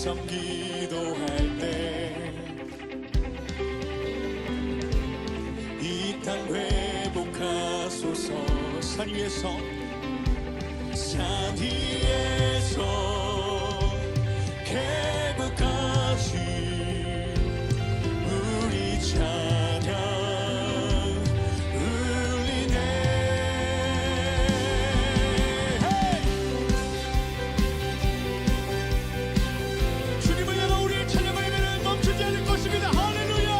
섬 기도할 때 이 땅 회복하소서. 산 위에서 계곡까지 우리 찬양 울리네. 주님을 향한 우리의 찬양의 의미는 멈추지 않을 것입니다. 할렐루야.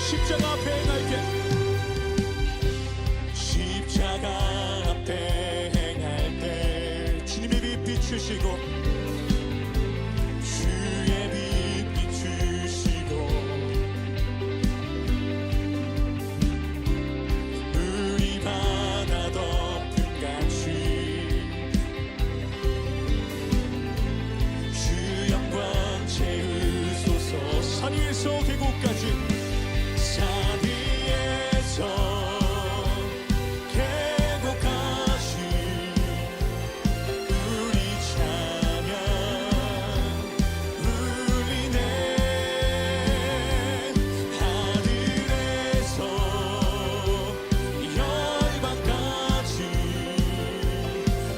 십자가 앞에 행할 때, 십자가 앞에 행할 때 주님의 빛 비추시고, 주의 빛 비추시고, 우리 바다 덮은 같이 주 영광 채우소서. 산 위에서 계곡까지, 산 위에서 계곡까지 우리 찬양 울리네. 하늘에서 열방까지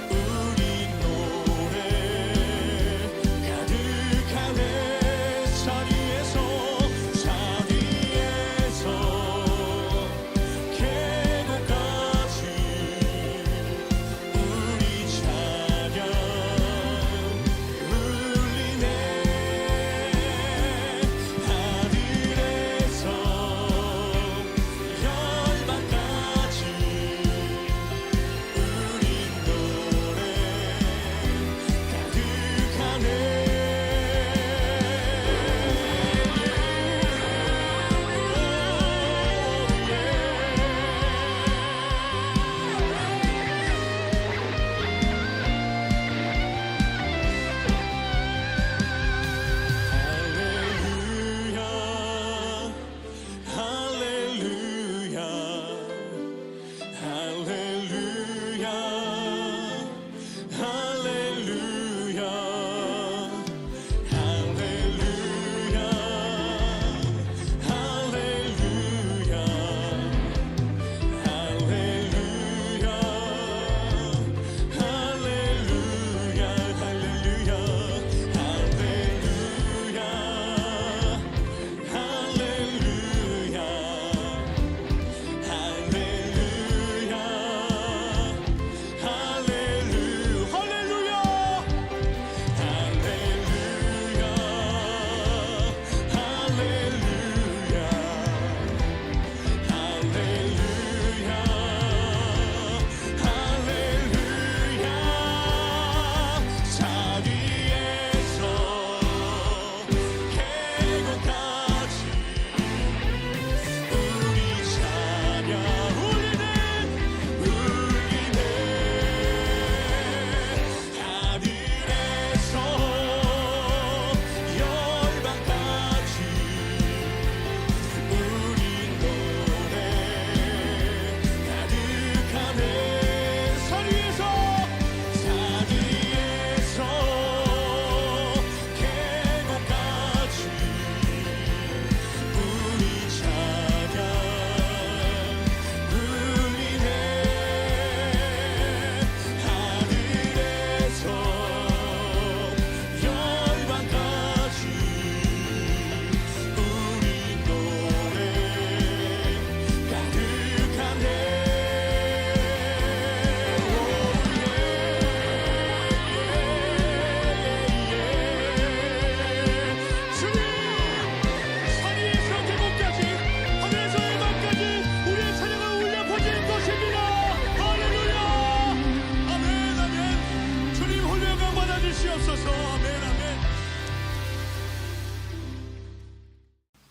우리 노래 가득하네. 산 위에서 계곡까지 우리 찬양 울리네. 하늘에서 열방까지 우리 노래 가득하네. 할렐루야, 할렐루야, 할렐루야, 할렐루야, 할렐루야, 할렐루야,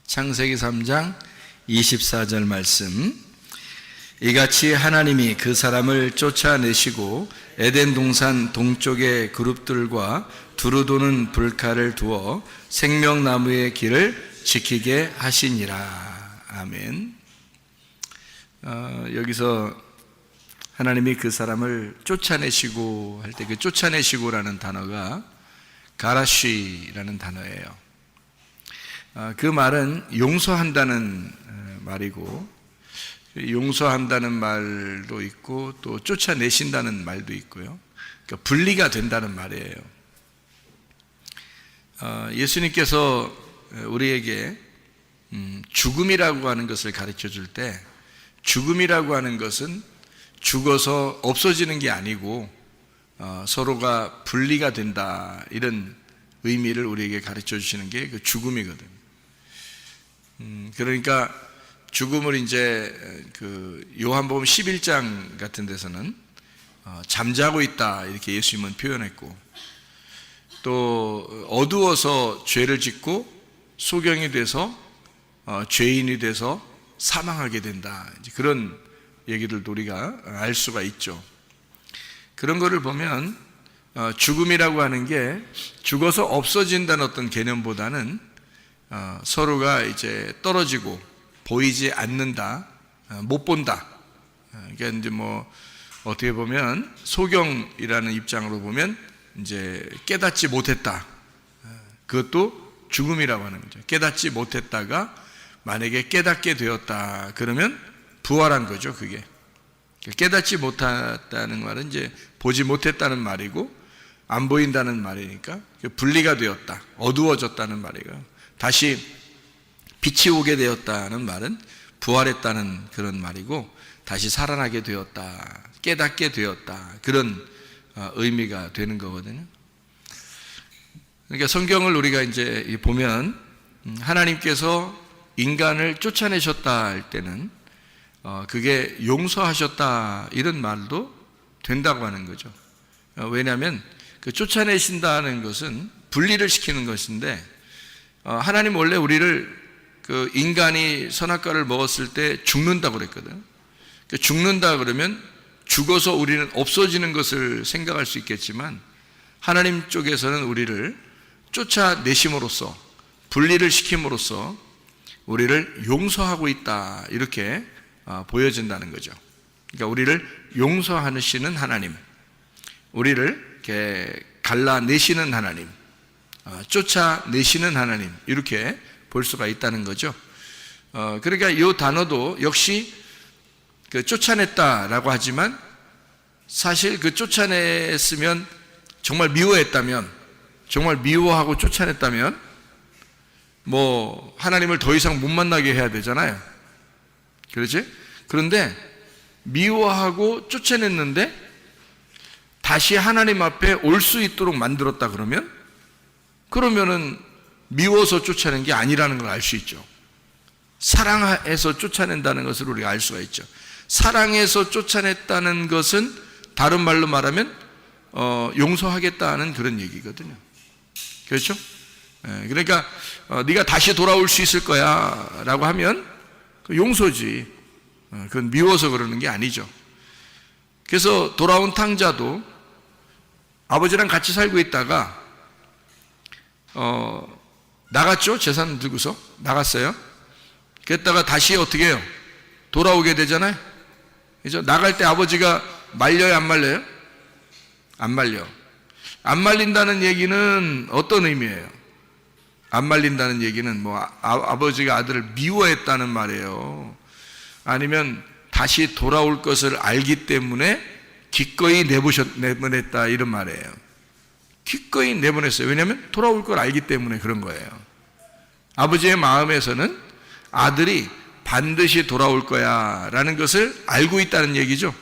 창세기 3장 24절 말씀. 이같이 하나님이 그 사람을 쫓아내시고 에덴 동산 동쪽의 그룹들과 두루 도는 불칼을 두어 생명나무의 길을 지키게 하시니라. 아멘. 여기서 하나님이 그 사람을 쫓아내시고 할 때 그 쫓아내시고라는 단어가 가라쉬라는 단어예요. 그 말은 용서한다는 말이고, 용서한다는 말도 있고 또 쫓아내신다는 말도 있고요. 그러니까 분리가 된다는 말이에요. 예수님께서 우리에게 죽음이라고 하는 것을 가르쳐 줄 때, 죽음이라고 하는 것은 죽어서 없어지는 게 아니고 서로가 분리가 된다, 이런 의미를 우리에게 가르쳐 주시는 게 그 죽음이거든요. 그러니까 죽음을 이제 그 요한복음 11장 같은 데서는 잠자고 있다, 이렇게 예수님은 표현했고, 또 어두워서 죄를 짓고 소경이 돼서 죄인이 돼서 사망하게 된다, 이제 그런 얘기들도 우리가 알 수가 있죠. 그런 거를 보면 죽음이라고 하는 게 죽어서 없어진다는 어떤 개념보다는 서로가 이제 떨어지고 보이지 않는다, 못 본다. 그러니까 이제 뭐 어떻게 보면 소경이라는 입장으로 보면 이제 깨닫지 못했다, 그것도 죽음이라고 하는 거죠. 깨닫지 못했다가 만약에 깨닫게 되었다 그러면 부활한 거죠. 그게 깨닫지 못했다는 말은 이제 보지 못했다는 말이고, 안 보인다는 말이니까 분리가 되었다, 어두워졌다는 말이고, 다시 빛이 오게 되었다는 말은 부활했다는 그런 말이고, 다시 살아나게 되었다, 깨닫게 되었다, 그런 의미가 되는 거거든요. 그러니까 성경을 우리가 이제 보면 하나님께서 인간을 쫓아내셨다 할 때는 그게 용서하셨다, 이런 말도 된다고 하는 거죠. 왜냐하면 그 쫓아내신다는 것은 분리를 시키는 것인데, 하나님 원래 우리를 그 인간이 선악과를 먹었을 때 죽는다고 그랬거든. 죽는다 그러면 죽어서 우리는 없어지는 것을 생각할 수 있겠지만, 하나님 쪽에서는 우리를 쫓아내심으로써, 분리를 시킴으로써 우리를 용서하고 있다, 이렇게 보여진다는 거죠. 그러니까 우리를 용서하시는 하나님, 우리를 이렇게 갈라내시는 하나님, 쫓아내시는 하나님, 이렇게 볼 수가 있다는 거죠. 그러니까 이 단어도 역시 그 쫓아냈다라고 하지만, 사실 그 쫓아냈으면, 정말 미워했다면, 정말 미워하고 쫓아냈다면 뭐 하나님을 더 이상 못 만나게 해야 되잖아요. 그렇지? 그런데 미워하고 쫓아냈는데 다시 하나님 앞에 올 수 있도록 만들었다 그러면은 미워서 쫓아낸 게 아니라는 걸 알 수 있죠. 사랑해서 쫓아낸다는 것을 우리가 알 수가 있죠. 사랑해서 쫓아냈다는 것은 다른 말로 말하면 용서하겠다는 그런 얘기거든요. 그렇죠? 그러니까 네가 다시 돌아올 수 있을 거야 라고 하면 용서지, 그건 미워서 그러는 게 아니죠. 그래서 돌아온 탕자도 아버지랑 같이 살고 있다가 나갔죠. 재산 들고서 나갔어요. 그랬다가 다시 어떻게 해요? 돌아오게 되잖아요. 그죠? 나갈 때 아버지가 말려요, 안 말려요? 안 말려. 안 말린다는 얘기는 어떤 의미예요? 안 말린다는 얘기는 뭐 아버지가 아들을 미워했다는 말이에요. 아니면 다시 돌아올 것을 알기 때문에 기꺼이 내보냈다, 이런 말이에요. 기꺼이 내보냈어요. 왜냐하면 돌아올 걸 알기 때문에 그런 거예요. 아버지의 마음에서는 아들이 반드시 돌아올 거야 라는 것을 알고 있다는 얘기죠.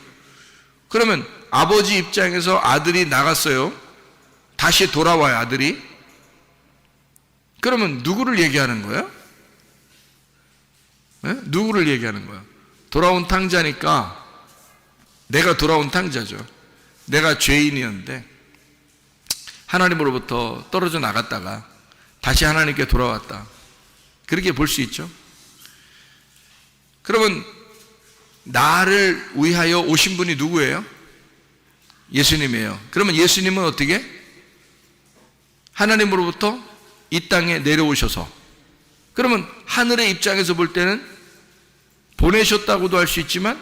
그러면 아버지 입장에서 아들이 나갔어요. 다시 돌아와요, 아들이. 그러면 누구를 얘기하는 거예요? 네? 누구를 얘기하는 거예요? 돌아온 탕자니까 내가 돌아온 탕자죠. 내가 죄인이었는데 하나님으로부터 떨어져 나갔다가 다시 하나님께 돌아왔다, 그렇게 볼 수 있죠. 그러면 나를 위하여 오신 분이 누구예요? 예수님이에요. 그러면 예수님은 어떻게? 하나님으로부터 이 땅에 내려오셔서, 그러면 하늘의 입장에서 볼 때는 보내셨다고도 할 수 있지만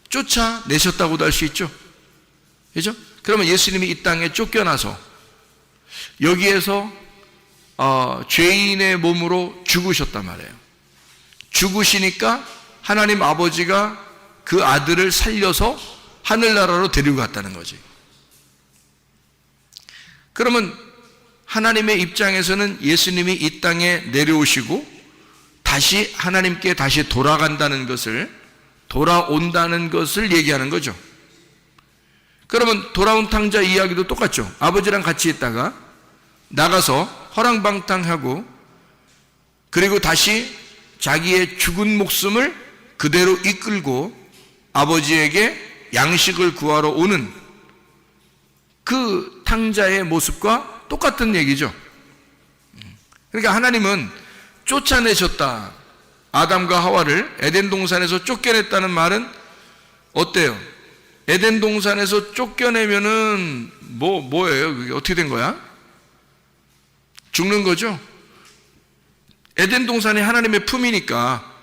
쫓아내셨다고도 할 수 있죠. 그죠? 그러면 예수님이 이 땅에 쫓겨나서 여기에서 죄인의 몸으로 죽으셨단 말이에요. 죽으시니까 하나님 아버지가 그 아들을 살려서 하늘나라로 데리고 갔다는 거지. 그러면 하나님의 입장에서는 예수님이 이 땅에 내려오시고 다시 하나님께 다시 돌아간다는 것을, 돌아온다는 것을 얘기하는 거죠. 그러면 돌아온 탕자 이야기도 똑같죠. 아버지랑 같이 있다가 나가서 허랑방탕하고 그리고 다시 자기의 죽은 목숨을 그대로 이끌고 아버지에게 양식을 구하러 오는 그 탕자의 모습과 똑같은 얘기죠. 그러니까 하나님은 쫓아내셨다. 아담과 하와를 에덴 동산에서 쫓겨냈다는 말은 어때요? 에덴 동산에서 쫓겨내면은 뭐예요? 그게 어떻게 된 거야? 죽는 거죠. 에덴 동산이 하나님의 품이니까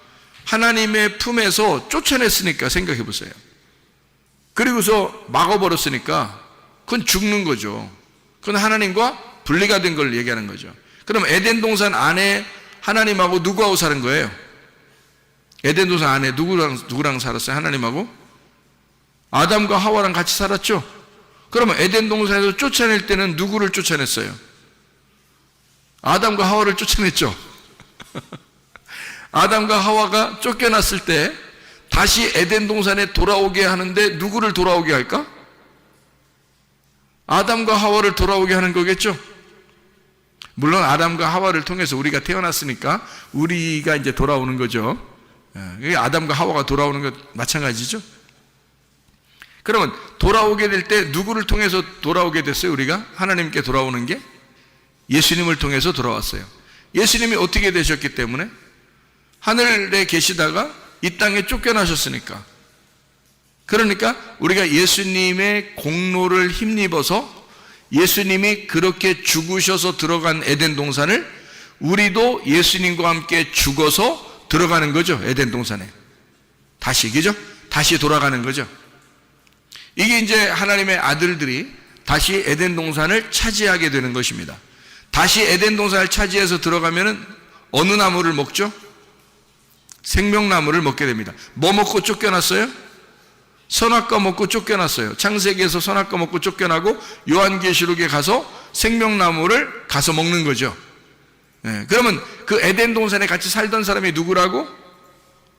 하나님의 품에서 쫓아냈으니까 생각해 보세요. 그리고서 막아버렸으니까 그건 죽는 거죠. 그건 하나님과 분리가 된 걸 얘기하는 거죠. 그럼 에덴 동산 안에 하나님하고 누구하고 사는 거예요? 에덴 동산 안에 누구랑 살았어요? 하나님하고? 아담과 하와랑 같이 살았죠? 그러면 에덴 동산에서 쫓아낼 때는 누구를 쫓아냈어요? 아담과 하와를 쫓아냈죠? 아담과 하와가 쫓겨났을 때 다시 에덴 동산에 돌아오게 하는데 누구를 돌아오게 할까? 아담과 하와를 돌아오게 하는 거겠죠? 물론 아담과 하와를 통해서 우리가 태어났으니까 우리가 이제 돌아오는 거죠. 아담과 하와가 돌아오는 것 마찬가지죠. 그러면 돌아오게 될 때 누구를 통해서 돌아오게 됐어요? 우리가 하나님께 돌아오는 게 예수님을 통해서 돌아왔어요. 예수님이 어떻게 되셨기 때문에? 하늘에 계시다가 이 땅에 쫓겨나셨으니까. 그러니까 우리가 예수님의 공로를 힘입어서 예수님이 그렇게 죽으셔서 들어간 에덴 동산을 우리도 예수님과 함께 죽어서 들어가는 거죠. 에덴 동산에 다시, 그죠? 다시 돌아가는 거죠. 이게 이제 하나님의 아들들이 다시 에덴 동산을 차지하게 되는 것입니다. 다시 에덴 동산을 차지해서 들어가면은 어느 나무를 먹죠? 생명나무를 먹게 됩니다. 뭐 먹고 쫓겨났어요? 선악과 먹고 쫓겨났어요. 창세기에서 선악과 먹고 쫓겨나고 요한계시록에 가서 생명나무를 가서 먹는 거죠. 그러면 그 에덴 동산에 같이 살던 사람이 누구라고?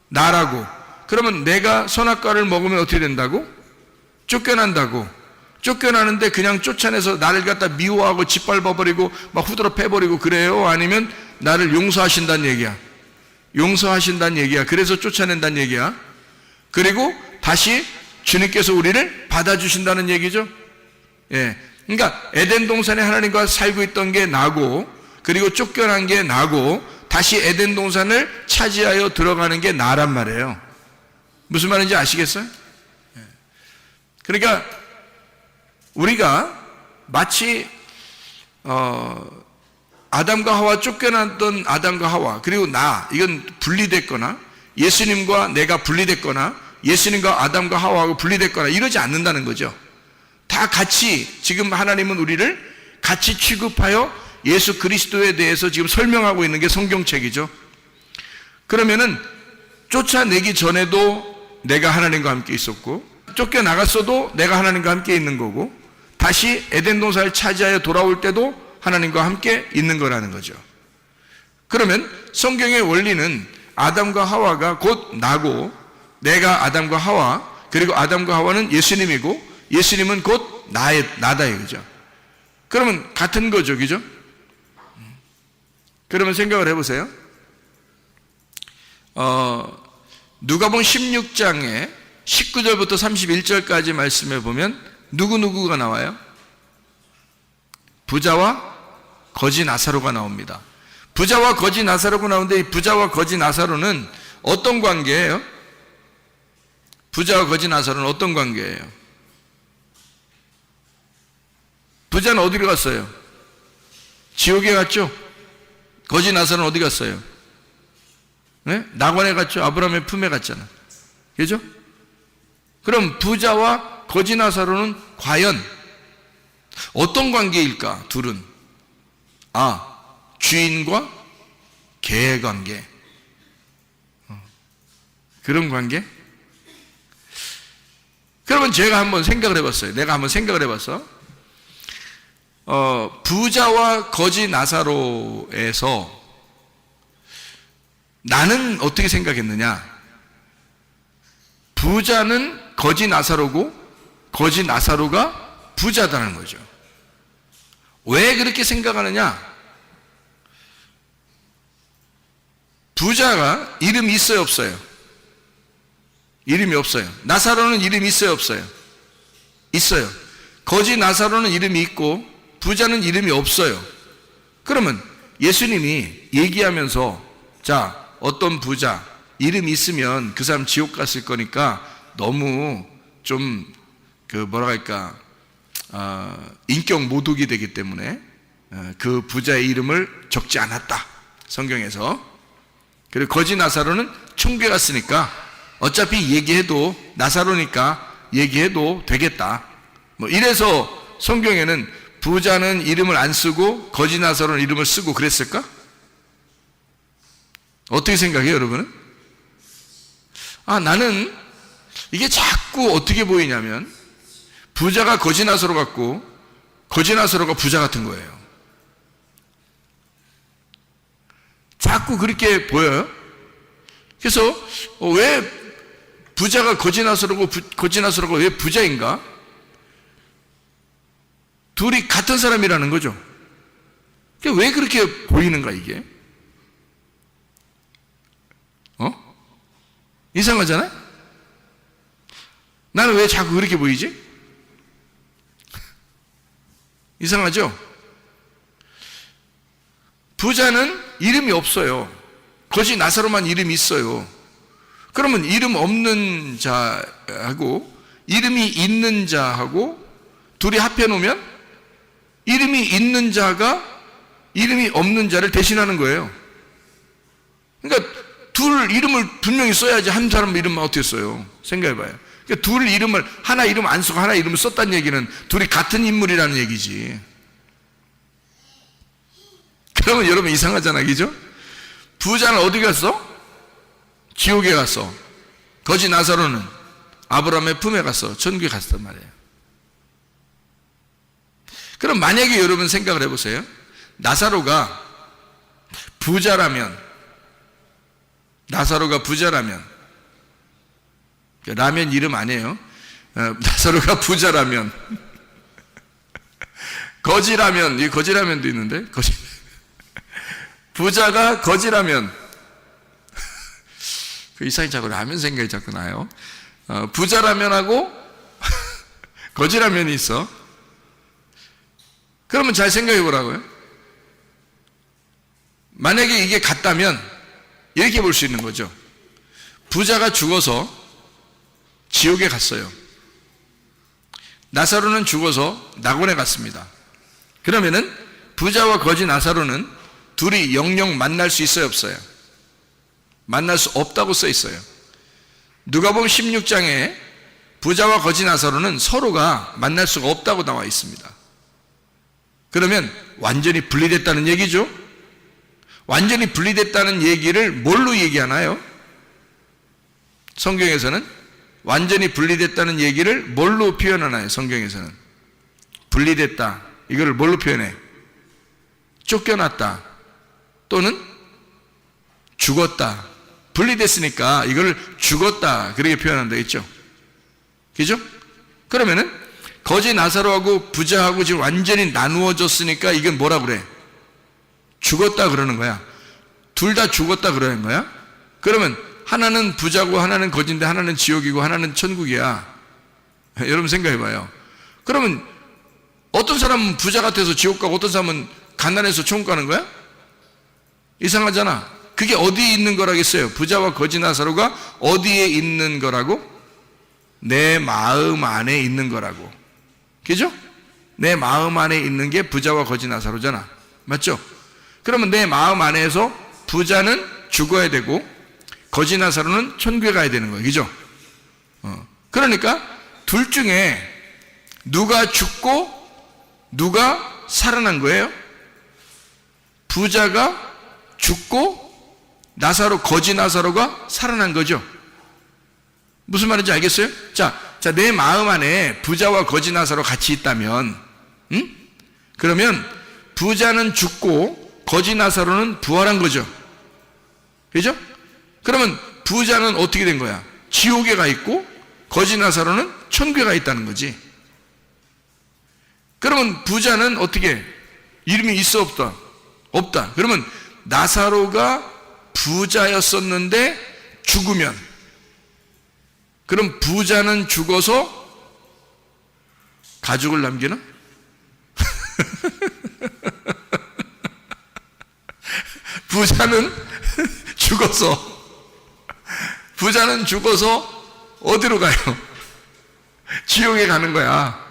나라고. 그러면 내가 선악과를 먹으면 어떻게 된다고? 쫓겨난다고. 쫓겨나는데 그냥 쫓아내서 나를 갖다 미워하고 짓밟아버리고 막 후드러 패버리고 그래요? 아니면 나를 용서하신다는 얘기야? 용서하신다는 얘기야. 그래서 쫓아낸다는 얘기야. 그리고 다시 주님께서 우리를 받아주신다는 얘기죠. 그러니까 에덴 동산에 하나님과 살고 있던 게 나고, 그리고 쫓겨난 게 나고, 다시 에덴 동산을 차지하여 들어가는 게 나란 말이에요. 무슨 말인지 아시겠어요? 그러니까 우리가 마치 아담과 하와, 쫓겨났던 아담과 하와, 그리고 이건 분리됐거나 예수님과 내가 분리됐거나 예수님과 아담과 하와하고 분리됐거나 이러지 않는다는 거죠. 다 같이, 지금 하나님은 우리를 같이 취급하여 예수 그리스도에 대해서 지금 설명하고 있는 게 성경책이죠. 그러면은 쫓아내기 전에도 내가 하나님과 함께 있었고, 쫓겨나갔어도 내가 하나님과 함께 있는 거고, 다시 에덴 동산을 차지하여 돌아올 때도 하나님과 함께 있는 거라는 거죠. 그러면 성경의 원리는 아담과 하와가 곧 나고, 내가 아담과 하와, 그리고 아담과 하와는 예수님이고 예수님은 곧 나다 이거죠. 그러면 같은 거죠, 그죠? 그러면 생각을 해보세요. 누가복음 16장에 19절부터 31절까지 말씀해 보면 누구가 나와요? 부자와 거지 나사로가 나옵니다. 부자와 거지 나사로가 나오는데, 이 부자와 거지 나사로는 어떤 관계예요? 부자와 거지 나사로는 어떤 관계예요? 부자는 어디로 갔어요? 지옥에 갔죠? 거지 나사로는 어디 갔어요? 네? 낙원에 갔죠? 아브라함의 품에 갔잖아. 그죠? 그럼 부자와 거지 나사로는 과연 어떤 관계일까? 둘은 주인과 개 관계. 그런 관계? 그러면 제가 한번 생각을 해봤어요. 내가 한번 생각을 해봤어. 부자와 거지 나사로에서 나는 어떻게 생각했느냐? 부자는 거지 나사로고 거지 나사로가 부자다는 거죠. 왜 그렇게 생각하느냐? 부자가 이름이 있어요, 없어요? 이름이 없어요. 나사로는 이름이 있어요, 없어요? 있어요. 거지 나사로는 이름이 있고 부자는 이름이 없어요. 그러면 예수님이 얘기하면서 자, 어떤 부자 이름이 있으면 그 사람 지옥 갔을 거니까 너무 좀 인격 모독이 되기 때문에 그 부자의 이름을 적지 않았다, 성경에서. 그리고 거지 나사로는 천국에 갔으니까 어차피 얘기해도 나사로니까 얘기해도 되겠다, 뭐 이래서 성경에는 부자는 이름을 안 쓰고 거지 나사로는 이름을 쓰고 그랬을까? 어떻게 생각해요, 여러분은? 나는 이게 자꾸 어떻게 보이냐면 부자가 거지 나사로 같고 거지 나사로가 부자 같은 거예요. 자꾸 그렇게 보여요. 그래서 왜 부자가 거지 나사로고 거지 나사로가 왜 부자인가? 둘이 같은 사람이라는 거죠. 왜 그렇게 보이는가 이게? 이상하잖아요? 나는 왜 자꾸 그렇게 보이지? 이상하죠? 부자는 이름이 없어요. 거지 나사로만 이름이 있어요. 그러면 이름 없는 자하고 이름이 있는 자하고 둘이 합해 놓으면 이름이 있는 자가 이름이 없는 자를 대신하는 거예요. 그러니까 둘 이름을 분명히 써야지 한 사람 이름만 어떻게 써요? 생각해봐요. 그러니까 둘 이름을 하나 이름 안 쓰고 하나 이름을 썼다는 얘기는 둘이 같은 인물이라는 얘기지. 그러면 여러분 이상하잖아, 그죠? 부자는 어디 갔어? 지옥에 갔어. 거지 나사로는 아브라함의 품에 갔어. 천국에 갔단 말이에요. 그럼 만약에 여러분 생각을 해보세요. 나사로가 부자라면 라면 이름 아니에요. 나사로가 부자라면 거지라면, 이 거지라면도 있는데 부자가 거지라면 이상하게 자꾸 라면 생각이 자꾸 나요. 부자라면하고 거지라면이 있어. 그러면 잘 생각해 보라고요. 만약에 이게 같다면 이렇게 볼 수 있는 거죠. 부자가 죽어서 지옥에 갔어요. 나사로는 죽어서 낙원에 갔습니다. 그러면은 부자와 거지 나사로는 둘이 영영 만날 수 있어요, 없어요? 만날 수 없다고 써 있어요. 누가복음 16장에 부자와 거지 나사로는 서로가 만날 수가 없다고 나와 있습니다. 그러면 완전히 분리됐다는 얘기죠. 완전히 분리됐다는 얘기를 뭘로 얘기하나요? 성경에서는 완전히 분리됐다는 얘기를 뭘로 표현하나요? 성경에서는 분리됐다, 이걸 뭘로 표현해? 쫓겨났다 또는 죽었다. 분리됐으니까 이걸 죽었다 그렇게 표현한다 했죠. 그죠? 그러면은 거지 나사로하고 부자하고 지금 완전히 나누어졌으니까 이건 뭐라 그래? 죽었다 그러는 거야. 둘 다 죽었다 그러는 거야. 그러면 하나는 부자고 하나는 거지인데 하나는 지옥이고 하나는 천국이야. 여러분 생각해봐요. 그러면 어떤 사람은 부자 같아서 지옥 가고 어떤 사람은 가난해서 천국 가는 거야? 이상하잖아. 그게 어디에 있는 거라겠어요? 부자와 거지 나사로가 어디에 있는 거라고? 내 마음 안에 있는 거라고. 그죠? 내 마음 안에 있는 게 부자와 거지 나사로잖아. 맞죠? 그러면 내 마음 안에서 부자는 죽어야 되고 거지 나사로는 천국에 가야 되는 거예요. 그죠? 그러니까 둘 중에 누가 죽고 누가 살아난 거예요? 부자가 죽고 나사로, 거지 나사로가 살아난 거죠. 무슨 말인지 알겠어요? 자, 내 마음 안에 부자와 거지 나사로 같이 있다면, 그러면 부자는 죽고 거지 나사로는 부활한 거죠. 그죠? 그러면 부자는 어떻게 된 거야? 지옥에 가 있고 거지 나사로는 천국에 가 있다는 거지. 그러면 부자는 어떻게? 이름이 있어 없다? 없다. 그러면 나사로가 부자였었는데 죽으면, 그럼 부자는 죽어서 가족을 남기나? 부자는 죽어서 어디로 가요? 지옥에 가는 거야.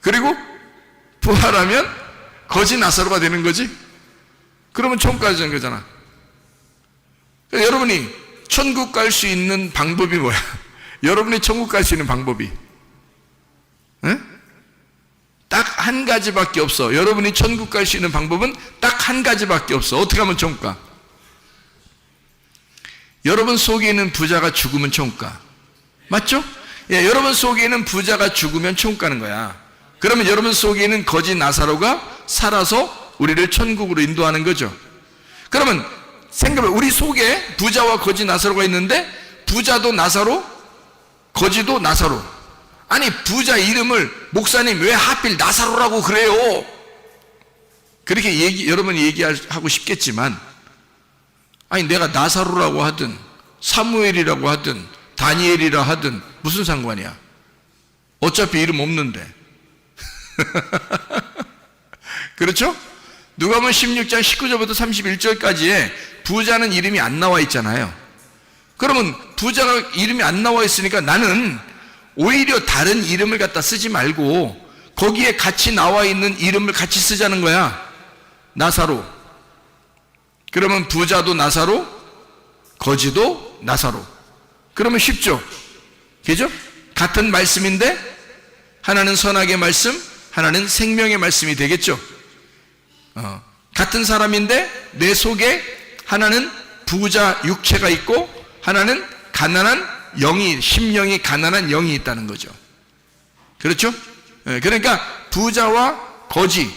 그리고 부활하면 거지 나사로가 되는 거지. 그러면 천국 가는 거잖아. 여러분이 천국 갈 수 있는 방법이 뭐야? 여러분이 천국 갈 수 있는 방법이 딱 한 가지밖에 없어. 여러분이 천국 갈 수 있는 방법은 딱 한 가지밖에 없어. 어떻게 하면 천국 가? 여러분 속에 있는 부자가 죽으면 천국 가. 맞죠? 예, 여러분 속에 있는 부자가 죽으면 천국 가는 거야. 그러면 여러분 속에 있는 거지 나사로가 살아서 우리를 천국으로 인도하는 거죠. 그러면 생각해, 우리 속에 부자와 거지 나사로가 있는데 부자도 나사로, 거지도 나사로. 아니, 부자 이름을 목사님 왜 하필 나사로라고 그래요? 그렇게 여러분이 얘기하고 싶겠지만, 아니 내가 나사로라고 하든 사무엘이라고 하든 다니엘이라 하든 무슨 상관이야? 어차피 이름 없는데. 그렇죠? 누가복음 16장 19절부터 31절까지에 부자는 이름이 안 나와 있잖아요. 그러면 부자가 이름이 안 나와 있으니까 나는 오히려 다른 이름을 갖다 쓰지 말고 거기에 같이 나와 있는 이름을 같이 쓰자는 거야. 나사로. 그러면 부자도 나사로, 거지도 나사로. 그러면 쉽죠? 그죠? 같은 말씀인데 하나는 선악의 말씀, 하나는 생명의 말씀이 되겠죠. 같은 사람인데 내 속에 하나는 부자 육체가 있고 하나는 가난한 영이, 심령이 가난한 영이 있다는 거죠. 그렇죠? 그러니까 부자와 거지,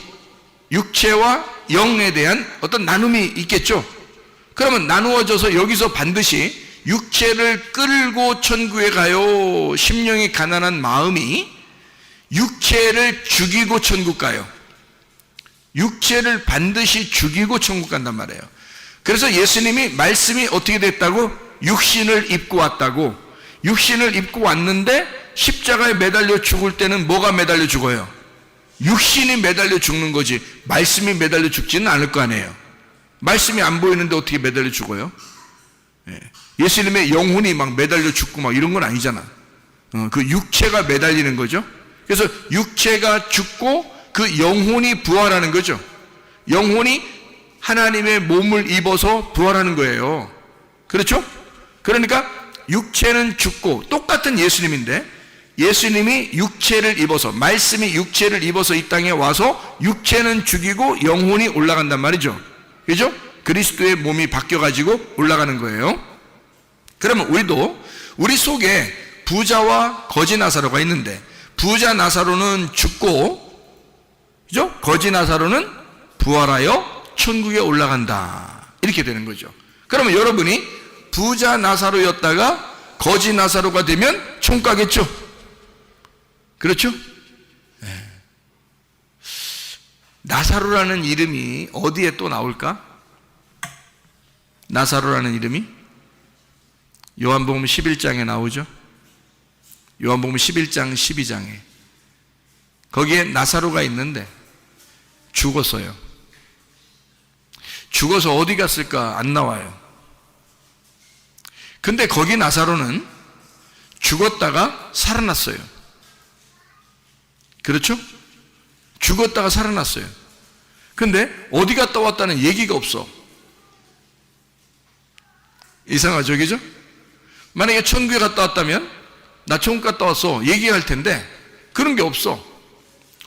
육체와 영에 대한 어떤 나눔이 있겠죠. 그러면 나누어져서 여기서 반드시 육체를 끌고 천국에 가요. 심령이 가난한 마음이 육체를 죽이고 천국 가요. 육체를 반드시 죽이고 천국 간단 말이에요. 그래서 예수님이 말씀이 어떻게 됐다고? 육신을 입고 왔다고. 육신을 입고 왔는데 십자가에 매달려 죽을 때는 뭐가 매달려 죽어요? 육신이 매달려 죽는 거지 말씀이 매달려 죽지는 않을 거 아니에요. 말씀이 안 보이는데 어떻게 매달려 죽어요? 예수님의 영혼이 막 매달려 죽고 막 이런 건 아니잖아. 그 육체가 매달리는 거죠. 그래서 육체가 죽고 그 영혼이 부활하는 거죠. 영혼이 하나님의 몸을 입어서 부활하는 거예요. 그렇죠? 그러니까 육체는 죽고 똑같은 예수님인데 예수님이 육체를 입어서, 말씀이 육체를 입어서 이 땅에 와서 육체는 죽이고 영혼이 올라간단 말이죠. 그죠? 그리스도의 몸이 바뀌어가지고 올라가는 거예요. 그러면 우리도 우리 속에 부자와 거지 나사로가 있는데 부자 나사로는 죽고, 그죠? 거지 나사로는 부활하여 천국에 올라간다. 이렇게 되는 거죠. 그러면 여러분이 부자 나사로였다가 거지 나사로가 되면 천국 가겠죠? 그렇죠? 네. 나사로라는 이름이 어디에 또 나올까? 나사로라는 이름이 요한복음 11장에 나오죠. 요한복음 11장 12장에 거기에 나사로가 있는데 죽었어요. 죽어서 어디 갔을까? 안 나와요. 근데 거기 나사로는 죽었다가 살아났어요. 그렇죠? 죽었다가 살아났어요. 근데 어디 갔다 왔다는 얘기가 없어. 이상하죠, 그죠? 만약에 천국에 갔다 왔다면 나 천국 갔다 왔어 얘기할 텐데 그런 게 없어.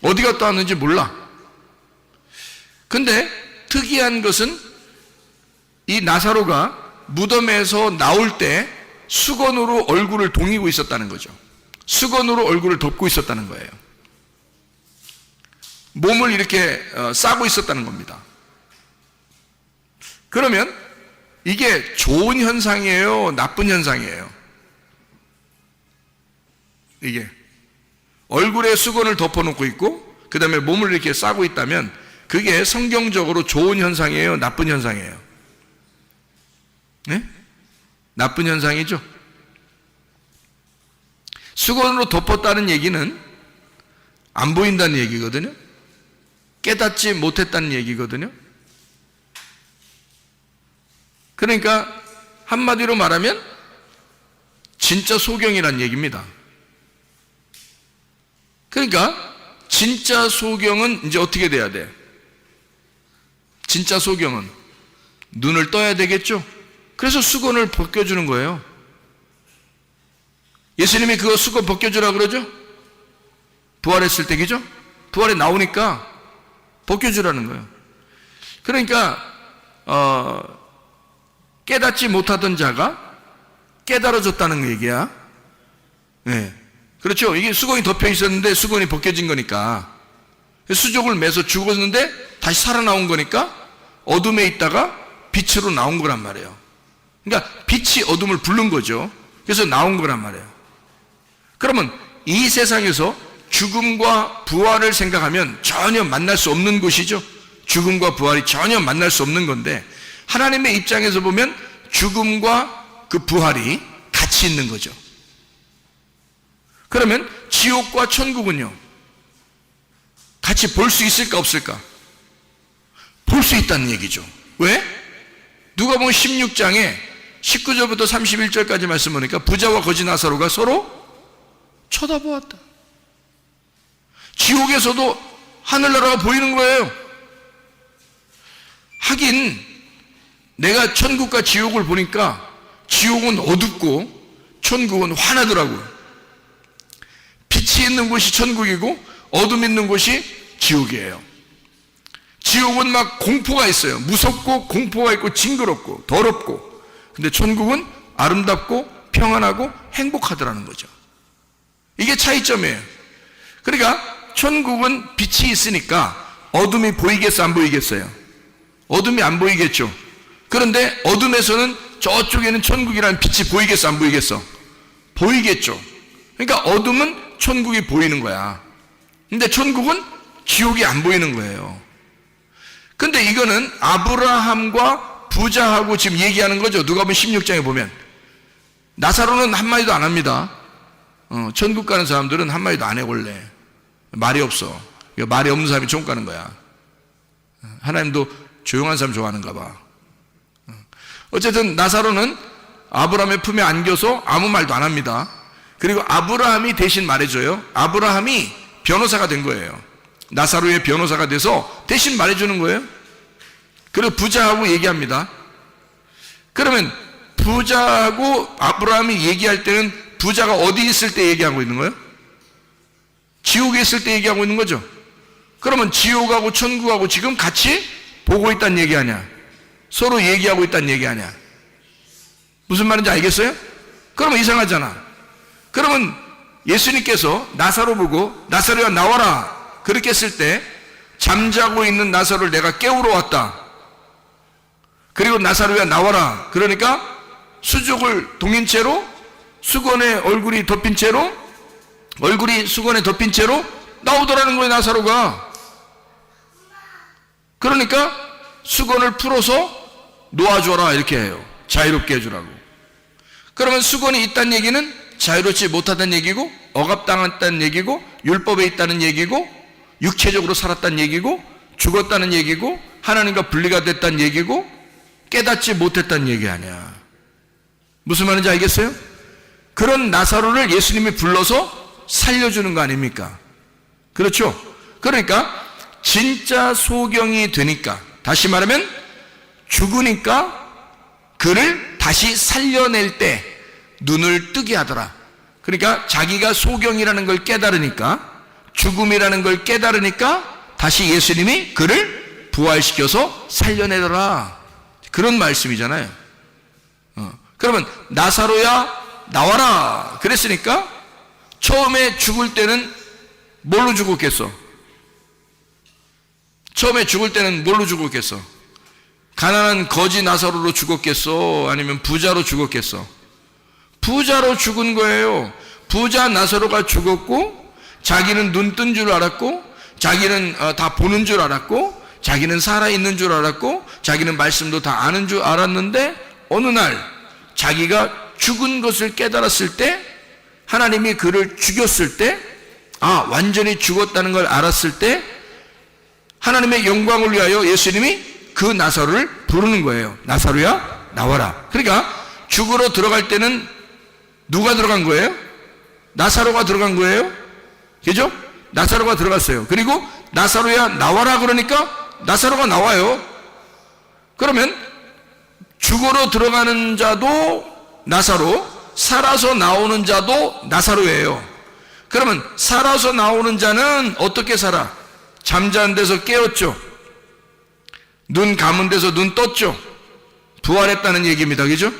어디 갔다 왔는지 몰라. 근데 특이한 것은 이 나사로가 무덤에서 나올 때 수건으로 얼굴을 동이고 있었다는 거죠. 수건으로 얼굴을 덮고 있었다는 거예요. 몸을 이렇게 싸고 있었다는 겁니다. 그러면 이게 좋은 현상이에요? 나쁜 현상이에요? 이게 얼굴에 수건을 덮어놓고 있고 그 다음에 몸을 이렇게 싸고 있다면 그게 성경적으로 좋은 현상이에요? 나쁜 현상이에요? 네? 나쁜 현상이죠. 수건으로 덮었다는 얘기는 안 보인다는 얘기거든요. 깨닫지 못했다는 얘기거든요. 그러니까 한마디로 말하면 진짜 소경이란 얘기입니다. 그러니까 진짜 소경은 이제 어떻게 돼야 돼? 진짜 소경은 눈을 떠야 되겠죠? 그래서 수건을 벗겨주는 거예요. 예수님이 그거 수건 벗겨주라 그러죠? 부활했을 때기죠? 부활에 나오니까 벗겨주라는 거예요. 그러니까 깨닫지 못하던 자가 깨달아졌다는 얘기야. 네. 그렇죠. 이게 수건이 덮여 있었는데 수건이 벗겨진 거니까 수족을 매서 죽었는데 다시 살아나온 거니까 어둠에 있다가 빛으로 나온 거란 말이에요. 그러니까 빛이 어둠을 부른 거죠. 그래서 나온 거란 말이에요. 그러면 이 세상에서 죽음과 부활을 생각하면 전혀 만날 수 없는 곳이죠. 죽음과 부활이 전혀 만날 수 없는 건데 하나님의 입장에서 보면 죽음과 그 부활이 같이 있는 거죠. 그러면 지옥과 천국은요, 같이 볼 수 있을까 없을까? 볼 수 있다는 얘기죠. 왜? 누가복음 16장에 19절부터 31절까지 말씀 보니까 부자와 거지 나사로가 서로 쳐다보았다. 지옥에서도 하늘나라가 보이는 거예요. 하긴 내가 천국과 지옥을 보니까 지옥은 어둡고 천국은 환하더라고요. 빛이 있는 곳이 천국이고 어둠 있는 곳이 지옥이에요. 지옥은 막 공포가 있어요. 무섭고 공포가 있고 징그럽고 더럽고. 근데 천국은 아름답고 평안하고 행복하더라는 거죠. 이게 차이점이에요. 그러니까 천국은 빛이 있으니까 어둠이 보이겠어 안 보이겠어요? 어둠이 안 보이겠죠. 그런데 어둠에서는 저쪽에는 천국이라는 빛이 보이겠어 안 보이겠어? 보이겠죠. 그러니까 어둠은 천국이 보이는 거야. 근데 천국은 지옥이 안 보이는 거예요. 근데 이거는 아브라함과 부자하고 지금 얘기하는 거죠. 누가복음 16장에 보면 나사로는 한마디도 안 합니다. 천국 가는 사람들은 한마디도 안 해. 원래 말이 없어. 말이 없는 사람이 천국 가는 거야. 하나님도 조용한 사람 좋아하는가 봐. 어쨌든 나사로는 아브라함의 품에 안겨서 아무 말도 안 합니다. 그리고 아브라함이 대신 말해줘요. 아브라함이 변호사가 된 거예요. 나사로의 변호사가 돼서 대신 말해주는 거예요. 그리고 부자하고 얘기합니다. 그러면 부자하고 아브라함이 얘기할 때는 부자가 어디 있을 때 얘기하고 있는 거예요? 지옥에 있을 때 얘기하고 있는 거죠. 그러면 지옥하고 천국하고 지금 같이 보고 있다는 얘기 아니야? 서로 얘기하고 있다는 얘기 아니야? 무슨 말인지 알겠어요? 그러면 이상하잖아. 그러면 예수님께서 나사로 보고 나사로야 나와라 그렇게 했을 때 잠자고 있는 나사로를 내가 깨우러 왔다. 그리고 나사로야 나와라 그러니까 수족을 동인 채로 수건에 얼굴이 덮인 채로 얼굴이 수건에 덮인 채로 나오더라는 거예요. 나사로가. 그러니까 수건을 풀어서 놓아줘라 이렇게 해요. 자유롭게 해주라고. 그러면 수건이 있다는 얘기는 자유롭지 못하다는 얘기고 억압당했다는 얘기고 율법에 있다는 얘기고 육체적으로 살았다는 얘기고 죽었다는 얘기고 하나님과 분리가 됐다는 얘기고 깨닫지 못했다는 얘기 아니야. 무슨 말인지 알겠어요? 그런 나사로를 예수님이 불러서 살려주는 거 아닙니까? 그렇죠? 그러니까 진짜 소경이 되니까 다시 말하면 죽으니까 그를 다시 살려낼 때 눈을 뜨게 하더라. 그러니까 자기가 소경이라는 걸 깨달으니까, 죽음이라는 걸 깨달으니까 다시 예수님이 그를 부활시켜서 살려내더라, 그런 말씀이잖아요. 그러면 나사로야 나와라 그랬으니까 처음에 죽을 때는 뭘로 죽었겠어? 처음에 죽을 때는 뭘로 죽었겠어? 가난한 거지 나사로로 죽었겠어? 아니면 부자로 죽었겠어? 부자로 죽은 거예요. 부자 나사로가 죽었고, 자기는 눈 뜬 줄 알았고, 자기는 다 보는 줄 알았고, 자기는 살아있는 줄 알았고, 자기는 말씀도 다 아는 줄 알았는데, 어느 날 자기가 죽은 것을 깨달았을 때, 하나님이 그를 죽였을 때, 완전히 죽었다는 걸 알았을 때, 하나님의 영광을 위하여 예수님이 그 나사로를 부르는 거예요. 나사로야 나와라. 그러니까 죽으러 들어갈 때는 누가 들어간 거예요? 나사로가 들어간 거예요. 그죠? 나사로가 들어갔어요. 그리고 나사로야 나와라 그러니까 나사로가 나와요. 그러면 죽으러 들어가는 자도 나사로, 살아서 나오는 자도 나사로예요. 그러면 살아서 나오는 자는 어떻게 살아? 잠자는 데서 깨었죠. 눈 감은 데서 눈 떴죠. 부활했다는 얘기입니다. 그죠?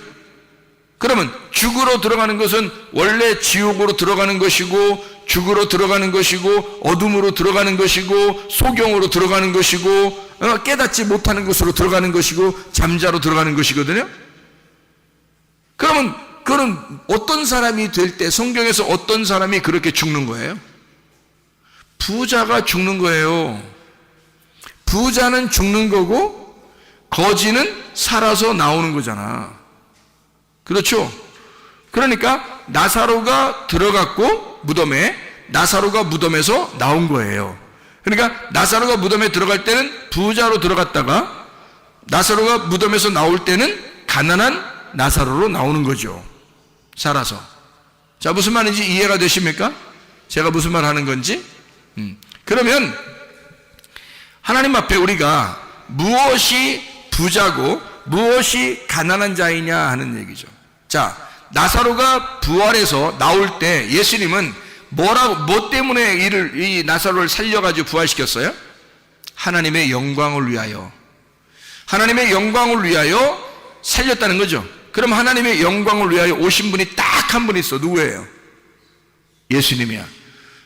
그러면 죽으러 들어가는 것은 원래 지옥으로 들어가는 것이고, 죽으러 들어가는 것이고, 어둠으로 들어가는 것이고, 소경으로 들어가는 것이고, 깨닫지 못하는 것으로 들어가는 것이고, 잠자로 들어가는 것이거든요. 그러면 그런 어떤 사람이 될 때, 성경에서 어떤 사람이 그렇게 죽는 거예요? 부자가 죽는 거예요. 부자는 죽는 거고, 거지는 살아서 나오는 거잖아. 그렇죠? 그러니까 나사로가 들어갔고, 무덤에, 나사로가 무덤에서 나온 거예요. 그러니까 나사로가 무덤에 들어갈 때는 부자로 들어갔다가, 나사로가 무덤에서 나올 때는 가난한 나사로로 나오는 거죠. 살아서. 자, 무슨 말인지 이해가 되십니까? 제가 무슨 말 하는 건지? 그러면 하나님 앞에 우리가 무엇이 부자고 무엇이 가난한 자이냐 하는 얘기죠. 자, 나사로가 부활해서 나올 때 예수님은 뭐 때문에 이 나사로를 살려가지고 부활시켰어요? 하나님의 영광을 위하여. 하나님의 영광을 위하여 살렸다는 거죠. 그럼 하나님의 영광을 위하여 오신 분이 딱 한 분 있어. 누구예요? 예수님이야.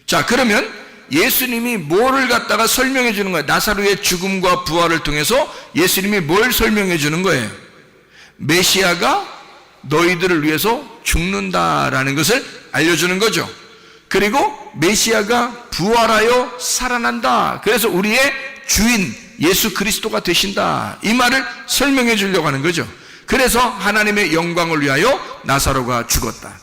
자, 그러면 예수님이 뭐를 갖다가 설명해 주는 거예요? 나사로의 죽음과 부활을 통해서 예수님이 뭘 설명해 주는 거예요? 메시아가 너희들을 위해서 죽는다라는 것을 알려주는 거죠. 그리고 메시아가 부활하여 살아난다. 그래서 우리의 주인 예수 그리스도가 되신다. 이 말을 설명해 주려고 하는 거죠. 그래서 하나님의 영광을 위하여 나사로가 죽었다.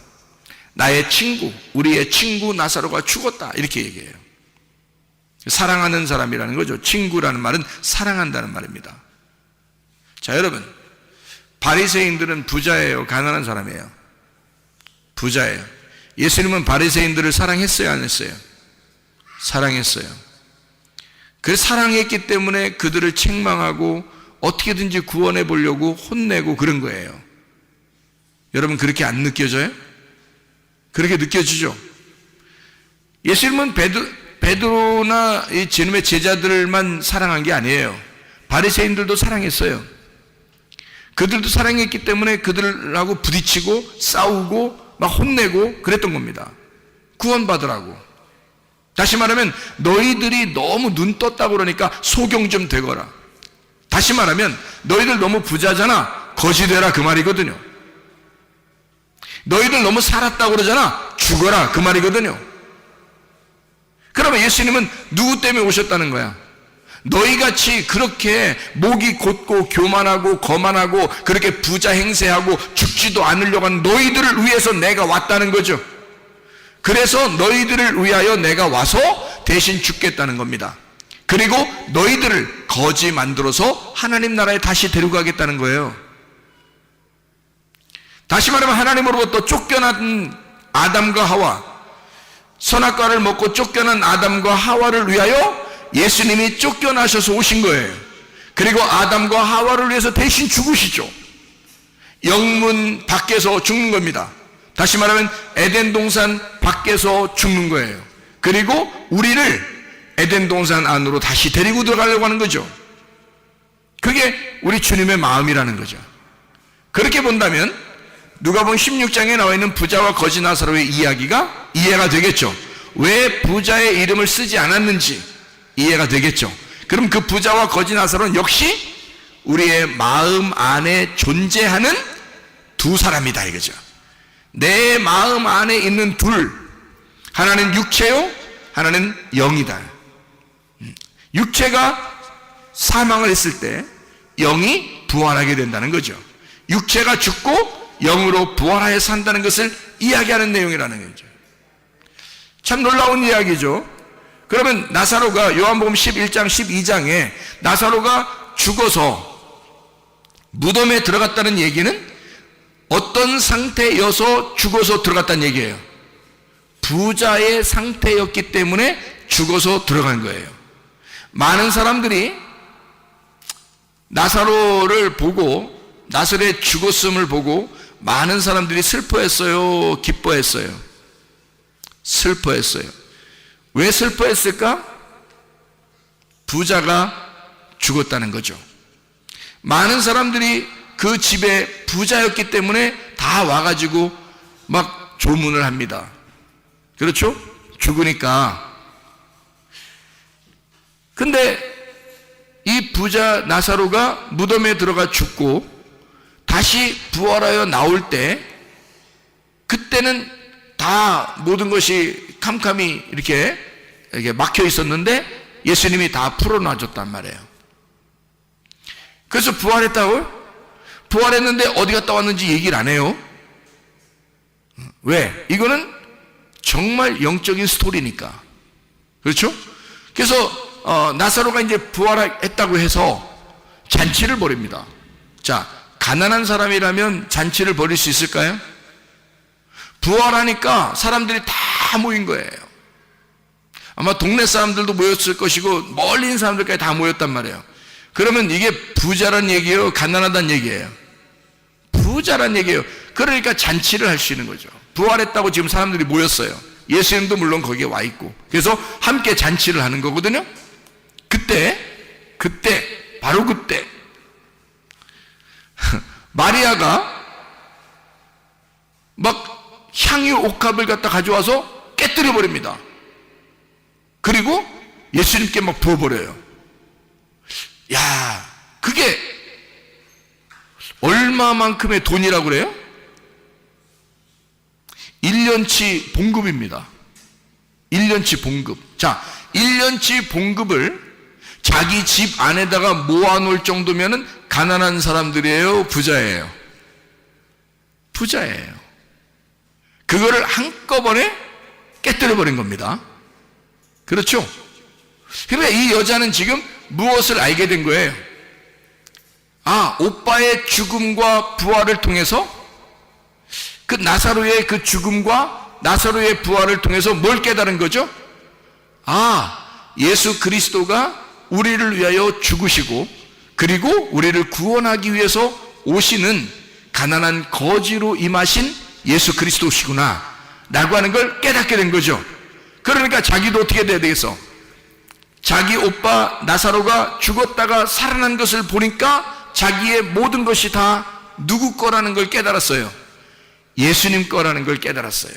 나의 친구, 우리의 친구 나사로가 죽었다. 이렇게 얘기해요. 사랑하는 사람이라는 거죠. 친구라는 말은 사랑한다는 말입니다. 자, 여러분, 바리새인들은 부자예요, 가난한 사람이에요? 부자예요. 예수님은 바리새인들을 사랑했어요, 안 했어요? 사랑했어요. 그래서 사랑했기 때문에 그들을 책망하고 어떻게든지 구원해 보려고 혼내고 그런 거예요. 여러분, 그렇게 안 느껴져요? 그렇게 느껴지죠? 예수님은 베드로나 이 제놈의 제자들만 사랑한 게 아니에요. 바리새인들도 사랑했어요. 그들도 사랑했기 때문에 그들하고 부딪히고 싸우고 막 혼내고 그랬던 겁니다. 구원받으라고. 다시 말하면 너희들이 너무 눈 떴다고 그러니까 소경 좀 되거라. 다시 말하면 너희들 너무 부자잖아, 거지 되라, 그 말이거든요. 너희들 너무 살았다고 그러잖아, 죽어라, 그 말이거든요. 그러면 예수님은 누구 때문에 오셨다는 거야? 너희같이 그렇게 목이 곧고 교만하고 거만하고 그렇게 부자 행세하고 죽지도 않으려고 하는 너희들을 위해서 내가 왔다는 거죠. 그래서 너희들을 위하여 내가 와서 대신 죽겠다는 겁니다. 그리고 너희들을 거지 만들어서 하나님 나라에 다시 데려가겠다는 거예요. 다시 말하면 하나님으로부터 쫓겨난 아담과 하와, 선악과를 먹고 쫓겨난 아담과 하와를 위하여 예수님이 쫓겨나셔서 오신 거예요. 그리고 아담과 하와를 위해서 대신 죽으시죠. 영문 밖에서 죽는 겁니다. 다시 말하면 에덴 동산 밖에서 죽는 거예요. 그리고 우리를 에덴 동산 안으로 다시 데리고 들어가려고 하는 거죠. 그게 우리 주님의 마음이라는 거죠. 그렇게 본다면 누가복음 16장에 나와 있는 부자와 거지 나사로의 이야기가 이해가 되겠죠. 왜 부자의 이름을 쓰지 않았는지 이해가 되겠죠. 그럼 그 부자와 거지 나사로는 역시 우리의 마음 안에 존재하는 두 사람이다 이거죠. 내 마음 안에 있는 둘, 하나는 육체요, 하나는 영이다. 육체가 사망을 했을 때 영이 부활하게 된다는 거죠. 육체가 죽고 영으로 부활하여 산다는 것을 이야기하는 내용이라는 거죠. 참 놀라운 이야기죠. 그러면 나사로가 요한복음 11장 12장에 나사로가 죽어서 무덤에 들어갔다는 얘기는 어떤 상태여서 죽어서 들어갔다는 얘기예요. 부자의 상태였기 때문에 죽어서 들어간 거예요. 많은 사람들이 나사로를 보고 나사로의 죽었음을 보고 많은 사람들이 슬퍼했어요, 기뻐했어요? 슬퍼했어요. 왜 슬퍼했을까? 부자가 죽었다는 거죠. 많은 사람들이 그 집에 부자였기 때문에 다 와가지고 막 조문을 합니다. 그렇죠? 죽으니까. 근데 이 부자 나사로가 무덤에 들어가 죽고 다시 부활하여 나올 때 그때는 다 모든 것이 캄캄이 이렇게 막혀 있었는데 예수님이 다 풀어놔줬단 말이에요. 그래서 부활했다고요? 부활했는데 어디 갔다 왔는지 얘기를 안 해요. 왜? 이거는 정말 영적인 스토리니까. 그렇죠? 그래서 나사로가 이제 부활했다고 해서 잔치를 벌입니다. 자, 가난한 사람이라면 잔치를 벌일 수 있을까요? 부활하니까 사람들이 다 모인 거예요. 아마 동네 사람들도 모였을 것이고 멀리 있는 사람들까지 다 모였단 말이에요. 그러면 이게 부자란 얘기예요? 가난하다는 얘기예요? 부자란 얘기예요. 그러니까 잔치를 할 수 있는 거죠. 부활했다고 지금 사람들이 모였어요. 예수님도 물론 거기에 와 있고. 그래서 함께 잔치를 하는 거거든요. 바로 그때 마리아가 막 향유 옥합을 갖다 가져와서 깨뜨려 버립니다. 그리고 예수님께 막 부어버려요. 야, 그게 얼마만큼의 돈이라고 그래요? 1년치 봉급입니다. 1년치 봉급. 자, 1년치 봉급을 자기 집 안에다가 모아놓을 정도면은 가난한 사람들이에요? 부자예요? 부자예요. 그거를 한꺼번에 깨뜨려버린 겁니다. 그렇죠? 그러니까 이 여자는 지금 무엇을 알게 된 거예요? 아, 오빠의 죽음과 부활을 통해서 그 나사로의 그 죽음과 나사로의 부활을 통해서 뭘 깨달은 거죠? 아, 예수 그리스도가 우리를 위하여 죽으시고 그리고 우리를 구원하기 위해서 오시는 가난한 거지로 임하신 예수 그리스도시구나 라고 하는 걸 깨닫게 된 거죠. 그러니까 자기도 어떻게 돼야 되겠어? 자기 오빠 나사로가 죽었다가 살아난 것을 보니까 자기의 모든 것이 다 누구 거라는 걸 깨달았어요. 예수님 거라는 걸 깨달았어요.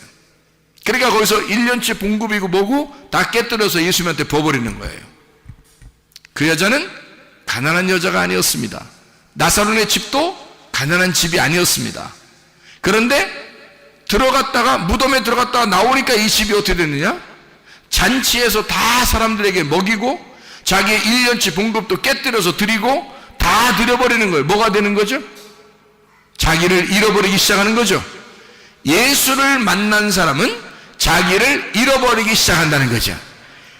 그러니까 거기서 1년치 봉급이고 뭐고 다 깨뜨려서 예수님한테 부어버리는 거예요. 그 여자는 가난한 여자가 아니었습니다. 나사로의 집도 가난한 집이 아니었습니다. 그런데 들어갔다가 무덤에 들어갔다가 나오니까 이 집이 어떻게 됐느냐? 잔치에서 다 사람들에게 먹이고 자기의 1년치 봉급도 깨뜨려서 드리고 다 드려버리는 거예요. 뭐가 되는 거죠? 자기를 잃어버리기 시작하는 거죠. 예수를 만난 사람은 자기를 잃어버리기 시작한다는 거죠.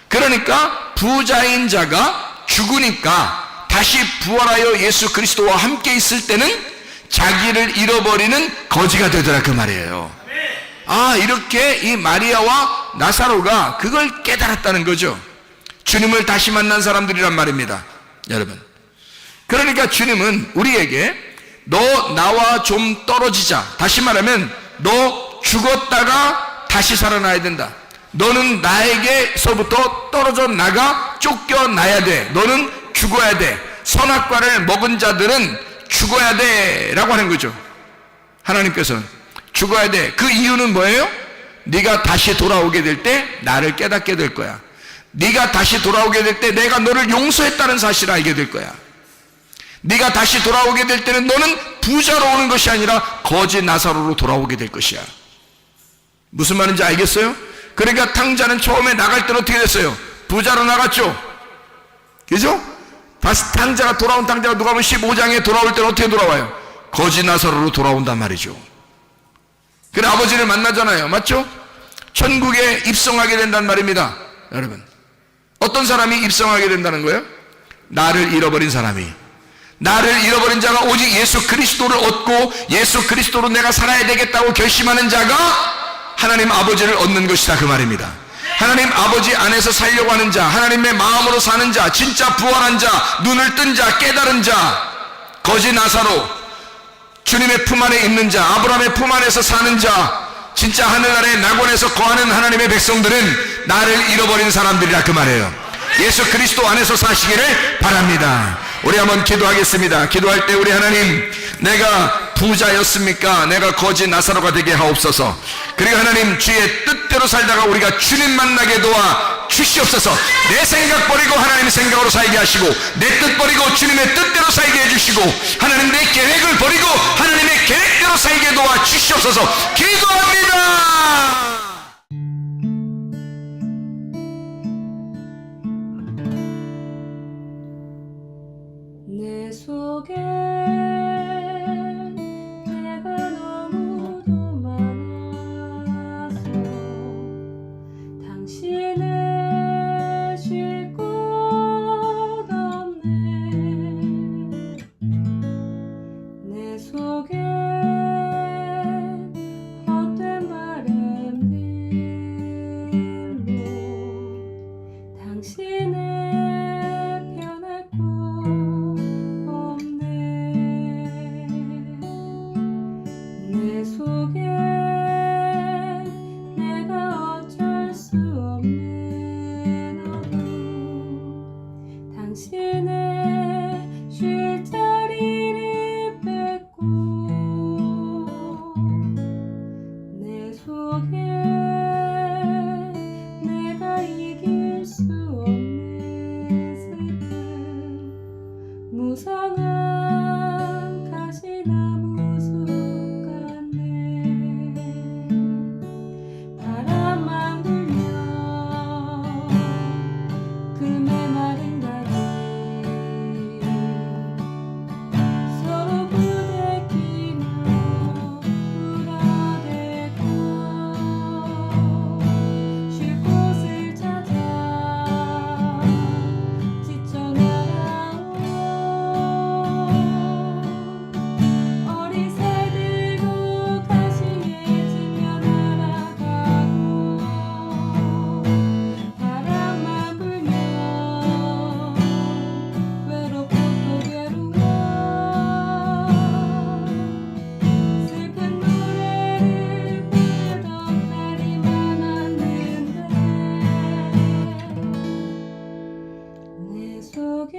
그러니까 부자인 자가 죽으니까 다시 부활하여 예수 그리스도와 함께 있을 때는 자기를 잃어버리는 거지가 되더라 그 말이에요. 아, 이렇게 이 마리아와 나사로가 그걸 깨달았다는 거죠. 주님을 다시 만난 사람들이란 말입니다, 여러분. 그러니까 주님은 우리에게 너 나와 좀 떨어지자, 다시 말하면 너 죽었다가 다시 살아나야 된다. 너는 나에게서부터 떨어져 나가 쫓겨나야 돼. 너는 죽어야 돼. 선악과를 먹은 자들은 죽어야 돼 라고 하는 거죠. 하나님께서는 죽어야 돼. 그 이유는 뭐예요? 네가 다시 돌아오게 될 때 나를 깨닫게 될 거야. 네가 다시 돌아오게 될 때 내가 너를 용서했다는 사실을 알게 될 거야. 네가 다시 돌아오게 될 때는 너는 부자로 오는 것이 아니라 거지 나사로로 돌아오게 될 것이야. 무슨 말인지 알겠어요? 그러니까 탕자는 처음에 나갈 때는 어떻게 됐어요? 부자로 나갔죠. 그죠? 다시 돌아온 탕자가 누가 보면 15장에 돌아올 때는 어떻게 돌아와요? 거지 나사로로 돌아온단 말이죠. 그래 아버지를 만나잖아요. 맞죠? 천국에 입성하게 된단 말입니다. 여러분, 어떤 사람이 입성하게 된다는 거예요? 나를 잃어버린 사람이. 나를 잃어버린 자가 오직 예수 그리스도를 얻고 예수 그리스도로 내가 살아야 되겠다고 결심하는 자가 하나님 아버지를 얻는 것이다, 그 말입니다. 하나님 아버지 안에서 살려고 하는 자, 하나님의 마음으로 사는 자, 진짜 부활한 자, 눈을 뜬 자, 깨달은 자, 거지 나사로, 주님의 품 안에 있는 자, 아브라함의 품 안에서 사는 자, 진짜 하늘나라의 낙원에서 거하는 하나님의 백성들은 나를 잃어버린 사람들이라, 그 말이에요. 예수 그리스도 안에서 사시기를 바랍니다. 우리 한번 기도하겠습니다. 기도할 때 우리 하나님, 내가 부자였습니까? 내가 거지 나사로가 되게 하옵소서. 그리고 하나님, 주의 뜻대로 살다가 우리가 주님 만나게 도와 주시옵소서. 내 생각 버리고 하나님의 생각으로 살게 하시고, 내 뜻 버리고 주님의 뜻대로 살게 해주시고, 하나님 내 계획을 버리고 하나님의 계획대로 살게 도와 주시옵소서. 기도합니다. 내 속에 내가 너무도 많아서 당신을 쉴 곳 없네. 내 속에 헛된 바램들로 당신을 편할 곳 내 속에 내가 어쩔 수 없는 어둠, 당신의 쉴 자리를 뺏고 내 속에 내가 이길 수 없는 슬픔, 무성한 가시나무 바람만 불면 그 메마른 가지 서로 부대끼며 울어대고 쉴 곳을 찾아 지쳐 나가온 어리새들도 가시에 지며 날아가고 바람만 불면 외롭고 또 괴로워 슬픈 노래를 부르던 날이 많았는데 내 속에